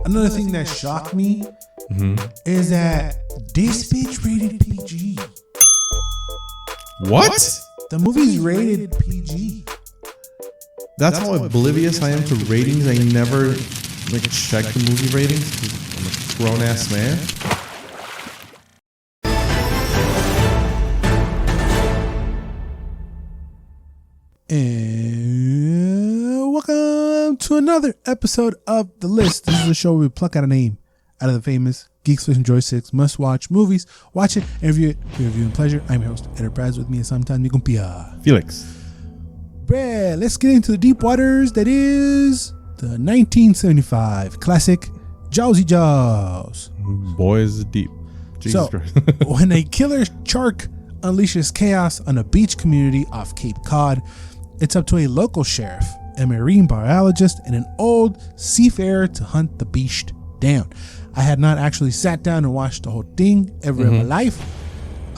Another thing that shocked me is that this bitch rated PG. What? The movie's rated PG. That's how oblivious I am to ratings. I never check the movie ratings. I'm a grown ass man. And welcome to another episode of The List. This is the show where we pluck out a name out of the famous Geeks, and Joysticks must-watch movies. Watch it and review it for your viewing pleasure. I'm your host, Enterprise. With me is sometimes mi compia Felix. Brad, let's get into the deep waters. That is the 1975 classic Jowsy Jaws. Boy, is it deep. Jesus Christ. When a killer shark unleashes chaos on a beach community off Cape Cod, it's up to a local sheriff, a marine biologist, and an old seafarer to hunt the beast down. I had not actually sat down and watched the whole thing ever in my life.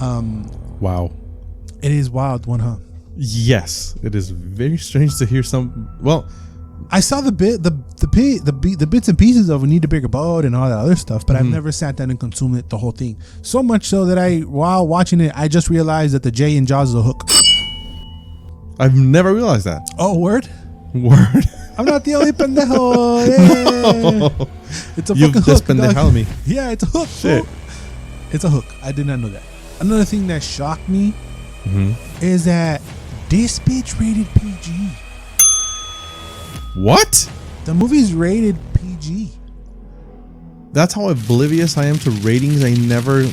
Wow. It is wild one, huh? Yes, it is very strange to hear some. Well, I saw the bits and pieces of We Need a Bigger Boat and all that other stuff, but I've never sat down and consumed it the whole thing. So much so that while watching it, I just realized that the J in Jaws is a hook. I've never realized that. Oh, word? Word. I'm not the only pendejo. Yeah. It's a You've fucking hook. You've dog. Me. Yeah, it's a hook. Shit. Bro. It's a hook. I did not know that. Another thing that shocked me is that this bitch rated PG. What? The movie's rated PG. That's how oblivious I am to ratings. I never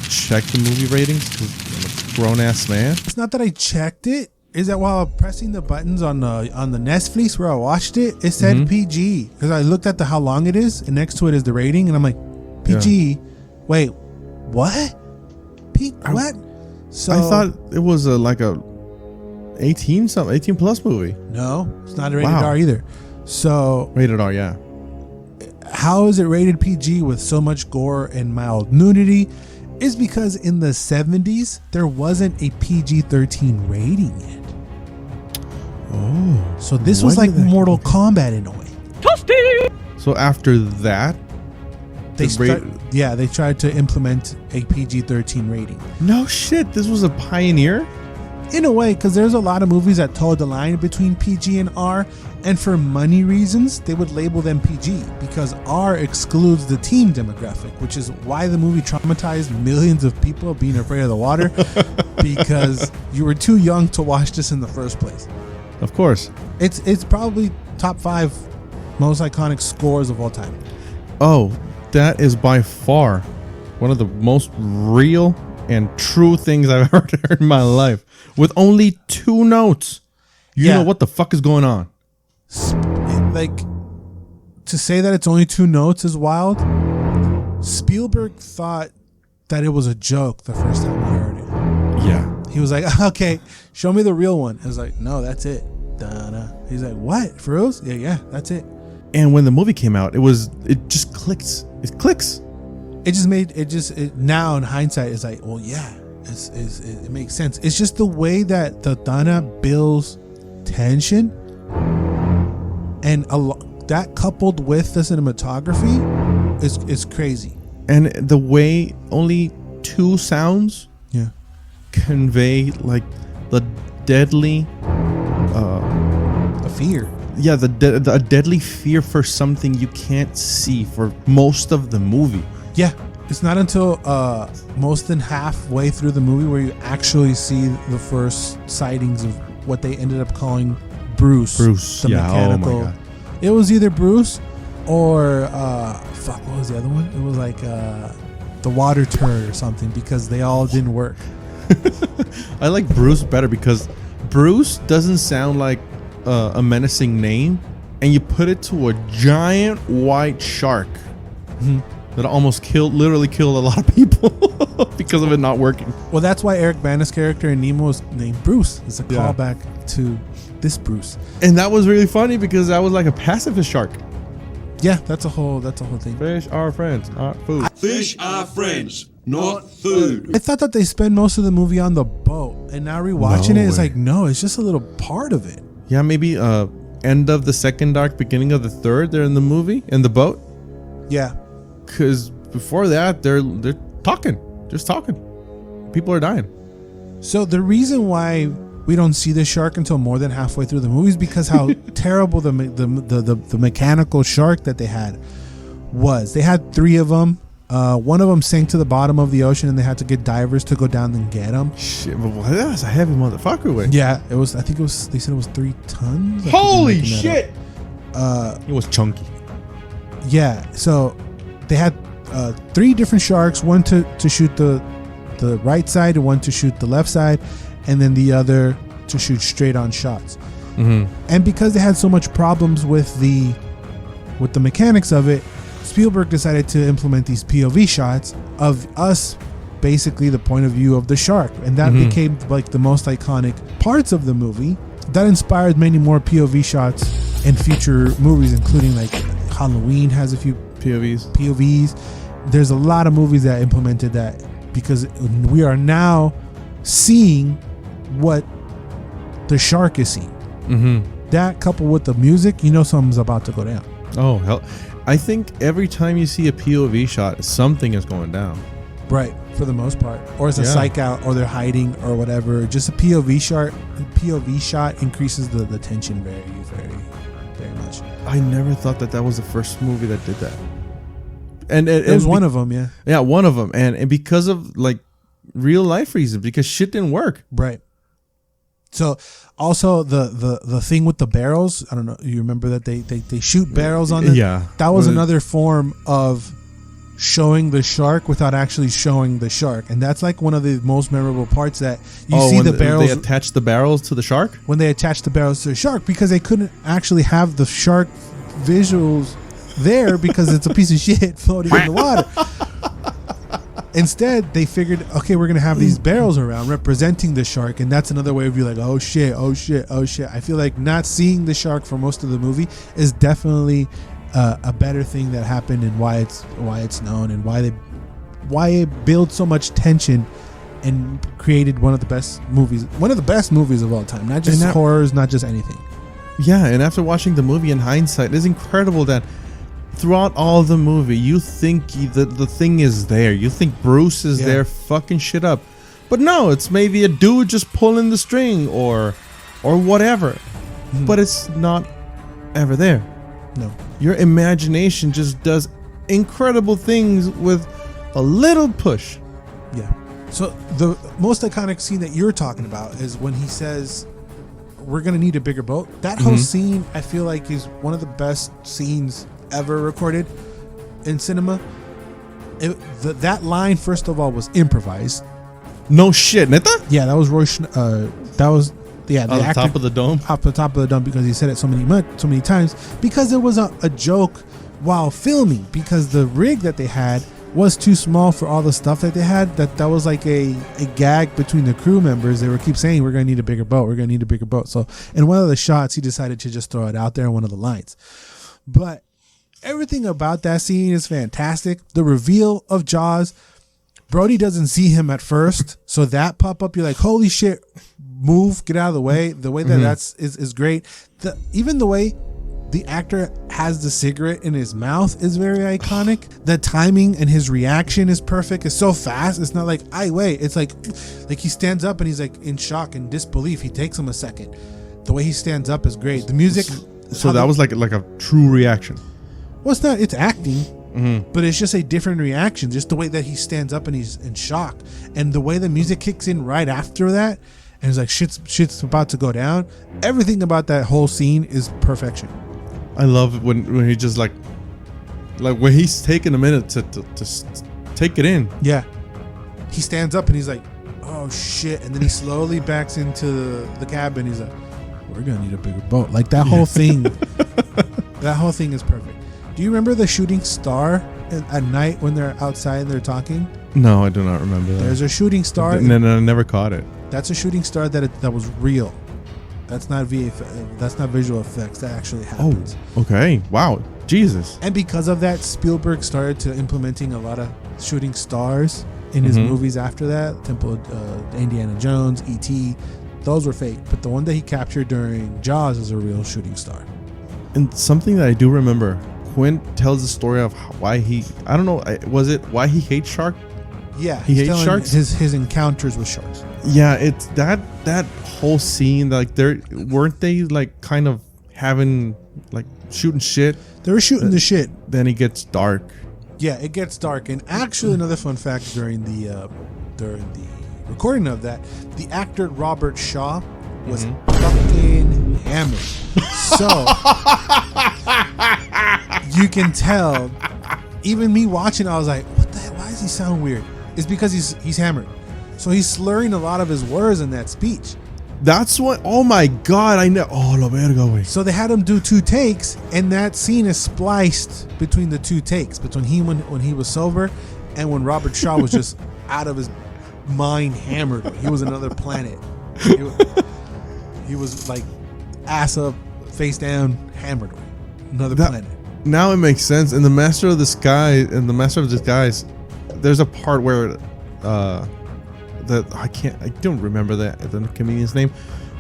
check the movie ratings because I'm a grown ass man. It's not that I checked it. Is that while pressing the buttons on the Netflix where I watched it, it said PG because I looked at how long it is, and next to it is the rating, and I'm like, PG. Yeah. Wait, what? What? So I thought it was like a 18 plus movie. No, it's not a rated R either. So rated R, yeah. How is it rated PG with so much gore and mild nudity? Is because in the 70s there wasn't a PG-13 rating yet. Oh, so this was like Mortal Kombat in a way. Toasty! So after that, they tried to implement a PG-13 rating. No shit, this was a pioneer? In a way, because there's a lot of movies that toed the line between PG and R, and for money reasons, they would label them PG because R excludes the teen demographic, which is why the movie traumatized millions of people being afraid of the water because you were too young to watch this in the first place. Of course. It's probably top 5 most iconic scores of all time. Oh, that is by far one of the most real and true things I've ever heard in my life. With only 2 notes, you know what the fuck is going on. Like, to say that it's only 2 notes is wild. Spielberg thought that it was a joke the first time he heard it. Yeah. He was like, okay, show me the real one. I was like, no, that's it. Da-da. He's like, what? For reals? Yeah, that's it. And when the movie came out, it just clicks. It clicks. Now in hindsight, it's like, well, yeah. It makes sense. It's just the way that the Dana builds tension, and that coupled with the cinematography is crazy. And the way only 2 sounds convey like the deadly a fear. Yeah, the deadly fear for something you can't see for most of the movie. Yeah. It's not until most than halfway through the movie where you actually see the first sightings of what they ended up calling Bruce. The mechanical. Oh my God. It was either Bruce or what was the other one? It was like the water turd or something because they all didn't work. I like Bruce better because Bruce doesn't sound like a menacing name, and you put it to a giant white shark. That almost literally killed a lot of people because of it not working. Well, that's why Eric Bana's character in Nemo is named Bruce. It's a callback to this Bruce. And that was really funny because that was like a pacifist shark. Yeah, that's a whole thing. Fish are friends, not food. Fish are friends, not food. I thought that they spend most of the movie on the boat, and now rewatching it's like, no, it's just a little part of it. Yeah, maybe end of the second arc, beginning of the third. They're in the movie in the boat. Yeah. Because before that, they're talking, just talking. People are dying. So the reason why we don't see the shark until more than halfway through the movie is because how terrible the mechanical shark that they had was. They had 3 of them. One of them sank to the bottom of the ocean, and they had to get divers to go down and get them. Shit, but that was a heavy motherfucker. With. Yeah, it was. I think it was. They said it was 3 tons. Holy shit! It was chunky. Yeah, so they had 3 different sharks. One to shoot the right side, and one to shoot the left side, and then the other to shoot straight on shots. Mm-hmm. And because they had so much problems with the mechanics of it, Spielberg decided to implement these POV shots of us, basically the point of view of the shark, and that became like the most iconic parts of the movie. That inspired many more POV shots in future movies, including like Halloween has a few POVs. There's a lot of movies that implemented that, because we are now seeing what the shark is seeing. Mm-hmm. That coupled with the music, you know something's about to go down. Oh hell! I think every time you see a POV shot, something is going down. Right, for the most part, or it's a psych out, or they're hiding, or whatever. Just a POV shot increases the tension very, very, very much. I never thought that was the first movie that did that. And it was one of them, yeah. Yeah, one of them, and because of like real life reasons, because shit didn't work. Right. So also the thing with the barrels, I don't know, you remember that they shoot barrels on the that was another form of showing the shark without actually showing the shark, and that's like one of the most memorable parts, that you see the barrels. They attach the barrels to the shark? When they attach the barrels to the shark, because they couldn't actually have the shark visuals there because it's a piece of shit floating in the water. Instead, they figured, okay, we're going to have these barrels around representing the shark, and that's another way of being like, oh shit, oh shit, oh shit. I feel like not seeing the shark for most of the movie is definitely a better thing that happened, and why it's known, and why it built so much tension and created one of the best movies of all time. Not just horrors, not just anything. Yeah, and after watching the movie in hindsight, it's incredible that throughout all the movie, you think the thing is there. You think Bruce is there fucking shit up. But no, it's maybe a dude just pulling the string or whatever. But it's not ever there. No. Your imagination just does incredible things with a little push. Yeah. So the most iconic scene that you're talking about is when he says, we're going to need a bigger boat. That whole scene, I feel like, is one of the best scenes ever recorded in cinema. That line, first of all, was improvised. No shit, neta? Yeah, that was Roy. That was the actor, top of the dome. Off the top of the dome, because he said it so many times. Because it was a joke while filming. Because the rig that they had was too small for all the stuff that they had. That was like a gag between the crew members. They were keep saying, "We're gonna need a bigger boat. We're gonna need a bigger boat." So in one of the shots, he decided to just throw it out there in one of the lines. But everything about that scene is fantastic. The reveal of Jaws, Brody doesn't see him at first, so that pop up, you're like, holy shit, move, get out of the way. The way that is great. Even the way the actor has the cigarette in his mouth is very iconic. The timing and his reaction is perfect. It's so fast. It's not like, wait. It's like he stands up and he's like in shock and disbelief. He takes him a second. The way he stands up is great. The music. So that was like a true reaction. Well, it's not. It's acting, but it's just a different reaction. Just the way that he stands up and he's in shock, and the way the music kicks in right after that, and it's like shit's about to go down. Everything about that whole scene is perfection. I love it when he just like when he's taking a minute to take it in. Yeah, he stands up and he's like, "Oh shit!" and then he slowly backs into the cabin. He's like, "We're gonna need a bigger boat." Like that whole thing. That whole thing is perfect. Do you remember the shooting star at night when they're outside and they're talking? No, I do not remember that. There's a shooting star. No, I never caught it. That's a shooting star that was real. That's not that's not visual effects. That actually happens. Oh, okay. Wow. Jesus. And because of that, Spielberg started to implementing a lot of shooting stars in his movies after that. Temple of Indiana Jones, E.T. Those were fake. But the one that he captured during Jaws is a real shooting star. And something that I do remember Quint tells the story of why he, I don't know, was it why he hates shark? Yeah, he hates sharks. His encounters with sharks. Yeah, it's that whole scene. Like, weren't they like kind of having like shooting shit? They were shooting the shit. Then it gets dark. Yeah, it gets dark. And actually, another fun fact during the recording of that, the actor Robert Shaw was fucking hammered. So you can tell. Even me watching, I was like, "What the hell? Why does he sound weird?" It's because he's hammered, so he's slurring a lot of his words in that speech. That's what. Oh my god! I know. Oh, la verga, way. So they had him do 2 takes, and that scene is spliced between the 2 takes, between him when he was sober, and when Robert Shaw was just out of his mind, hammered. He was another planet. He was like ass up, face down, hammered. Another planet. Now it makes sense. In the Master of Disguise, there's a part where I don't remember the comedian's name,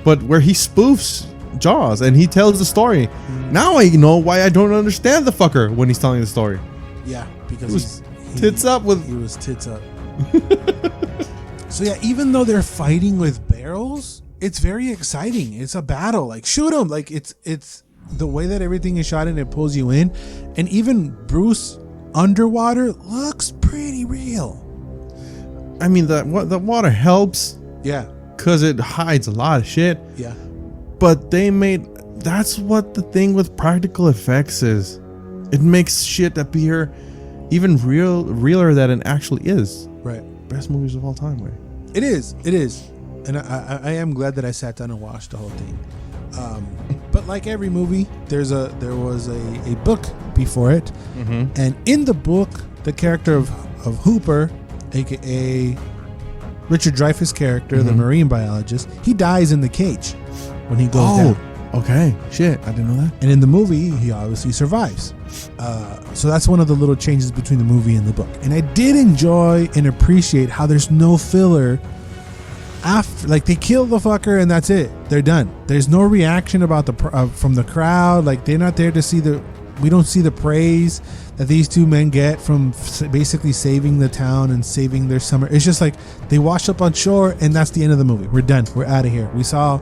but where he spoofs Jaws and he tells the story. Now I know why I don't understand the fucker when he's telling the story. Yeah, because he was tits up. So yeah, even though they're fighting with barrels, it's very exciting. It's a battle. Like, shoot them. Like, it's the way that everything is shot and it pulls you in. And even Bruce underwater looks pretty real. I mean, the water helps. Yeah. Because it hides a lot of shit. Yeah. But that's what the thing with practical effects is. It makes shit appear even realer than it actually is. Right. Best movies of all time, right? It is. And I am glad that I sat down and watched the whole thing. But like every movie, there was a book before it. And in the book, the character of Hooper, aka Richard Dreyfuss' character, the marine biologist, he dies in the cage when he goes down. Okay. Shit, I didn't know that. And in the movie, he obviously survives. So that's one of the little changes between the movie and the book. And I did enjoy and appreciate how there's no filler after. Like, they kill the fucker and that's it. They're done. There's no reaction about from the crowd. Like, they're not there to see we don't see the praise that these two men get from basically saving the town and saving their summer. It's just like they washed up on shore and that's the end of the movie. We're done. We're out of here. We saw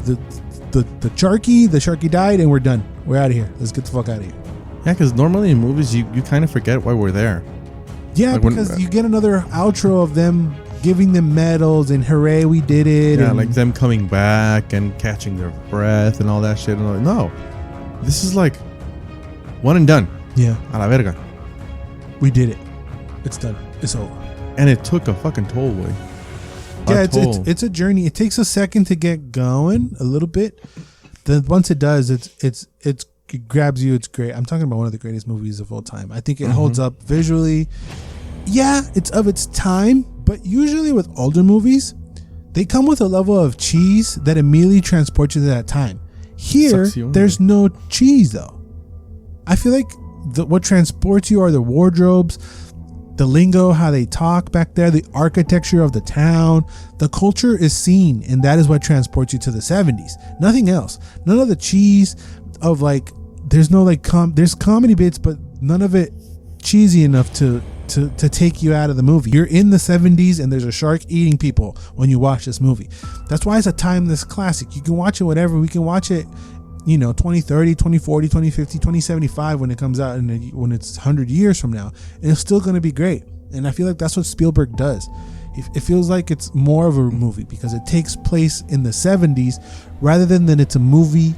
the Sharky died and we're done. We're out of here. Let's get the fuck out of here. Yeah, because normally in movies you kind of forget why we're there. Yeah, like because you get another outro of them giving them medals and hooray, we did it. Yeah, and like them coming back and catching their breath and all that shit. And no, this is like one and done. Yeah. A la verga. We did it. It's done. It's over. And it took a fucking toll away. Yeah, it's a journey. It takes a second to get going, a little bit. Then once it does, it grabs you. It's great. I'm talking about one of the greatest movies of all time. I think it holds up visually. Yeah, it's of its time, but usually with older movies, they come with a level of cheese that immediately transports you to that time. Here, there's no cheese though. I feel like what transports you are the wardrobes, the lingo, how they talk back there, the architecture of the town. The culture is seen, and that is what transports you to the 70s. Nothing else. None of the cheese of like, there's no like, there's comedy bits, but none of it cheesy enough to take you out of the movie. You're in the 70s and there's a shark eating people when you watch this movie. That's why it's a timeless classic. You can watch it whenever. We can watch it, 2030, 2040, 2050, 2075 when it comes out, and when it's 100 years from now, and it's still going to be great. And I feel like that's what Spielberg does. It feels like it's more of a movie because it takes place in the 70s rather than it's a movie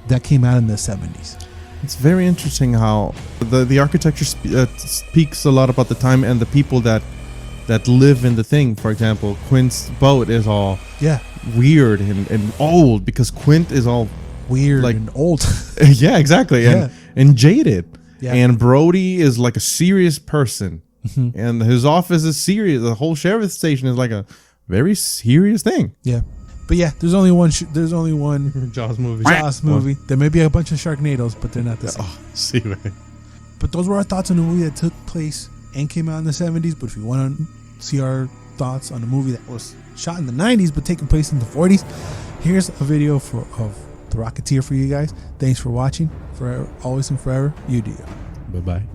that came out in the 70s. It's very interesting how the architecture speaks a lot about the time and the people that live in the thing. For example, Quint's boat is all weird and old because Quint is all weird and old. Yeah, exactly. And jaded. Yeah. And Brody is like a serious person. And his office is serious. The whole sheriff's station is like a very serious thing. Yeah. But yeah, there's only one Jaws movie. There may be a bunch of Sharknadoes, but they're not the same. Oh, see, man. But those were our thoughts on the movie that took place and came out in the 70s. But if you want to see our thoughts on the movie that was shot in the 90s but taking place in the 40s, here's a video of the Rocketeer for you guys. Thanks for watching. Forever, always and forever, you do. Bye-bye.